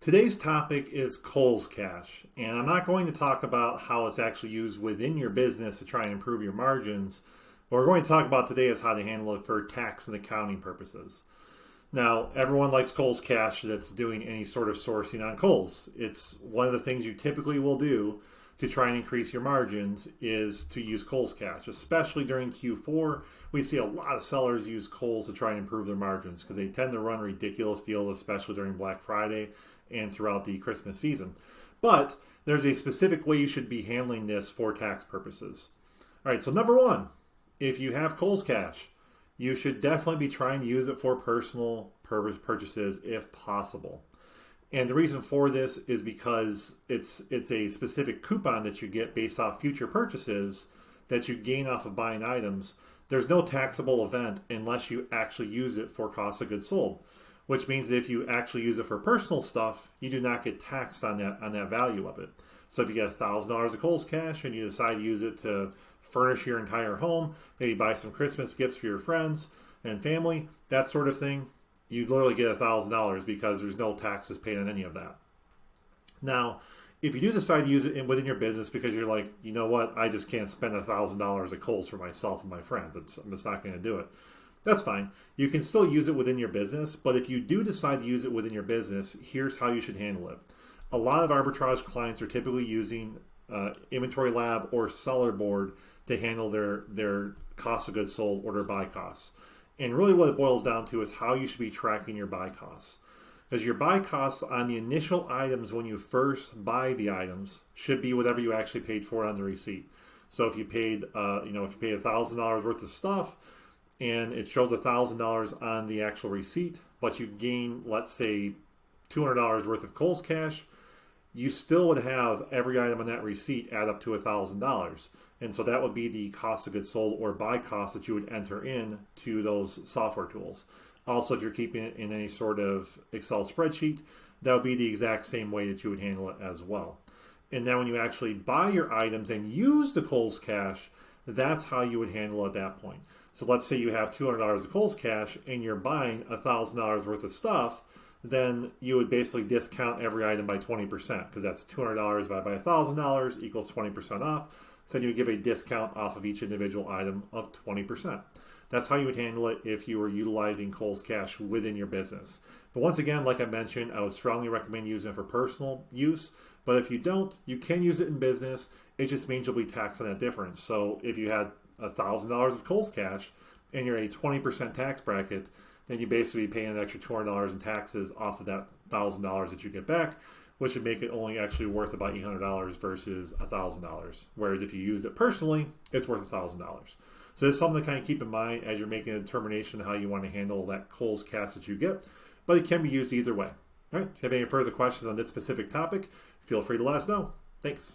Today's topic is Kohl's cash, and I'm not going to talk about how it's actually used within your business to try and improve your margins. What we're going to talk about today is how to handle it for tax and accounting purposes. Now, everyone likes Kohl's cash that's doing any sort of sourcing on Kohl's. It's one of the things you typically will do to try and increase your margins is to use Kohl's cash, especially during Q4. We see a lot of sellers use Kohl's to try and improve their margins because they tend to run ridiculous deals, especially during Black Friday and throughout the Christmas season. But there's a specific way you should be handling this for tax purposes. All right, so number one, if you have Kohl's cash, you should definitely be trying to use it for personal purchases if possible. And the reason for this is because it's a specific coupon that you get based off future purchases that you gain off of buying items. There's no taxable event unless you actually use it for cost of goods sold, which means that if you actually use it for personal stuff, you do not get taxed on that value of it. So if you get $1,000 of Kohl's cash and you decide to use it to furnish your entire home, maybe buy some Christmas gifts for your friends and family, that sort of thing, you literally get $1,000 because there's no taxes paid on any of that. Now, if you do decide to use it within your business because you're like, you know what, I just can't spend $1,000 at Kohl's for myself and my friends, I'm just not going to do it. That's fine. You can still use it within your business, but if you do decide to use it within your business, here's how you should handle it. A lot of arbitrage clients are typically using Inventory Lab or Seller Board to handle their cost of goods sold or their buy costs. And really what it boils down to is how you should be tracking your buy costs. Because your buy costs on the initial items when you first buy the items should be whatever you actually paid for on the receipt. So if you paid, if you paid $1,000 worth of stuff and it shows $1,000 on the actual receipt, but you gain, let's say, $200 worth of Kohl's cash, you still would have every item on that receipt add up to $1,000. And so that would be the cost of goods sold or buy cost that you would enter in to those software tools. Also, if you're keeping it in any sort of Excel spreadsheet, that would be the exact same way that you would handle it as well. And then when you actually buy your items and use the Kohl's cash, that's how you would handle it at that point. So let's say you have $200 of Kohl's cash and you're buying $1,000 worth of stuff, then you would basically discount every item by 20% because that's $200 divided by $1,000 equals 20% off. So you would give a discount off of each individual item of 20%. That's how you would handle it if you were utilizing Kohl's cash within your business. But once again, like I mentioned, I would strongly recommend using it for personal use. But if you don't, you can use it in business. It just means you'll be taxed on that difference. So if you had $1,000 of Kohl's cash and you're a 20% tax bracket, then you basically pay an extra $200 in taxes off of that $1,000 that you get back, which would make it only actually worth about $800 versus $1,000. Whereas if you used it personally, it's worth $1,000. So it's something to kind of keep in mind as you're making a determination how you want to handle that Kohl's cash that you get. But it can be used either way. All right, if you have any further questions on this specific topic, feel free to let us know. Thanks.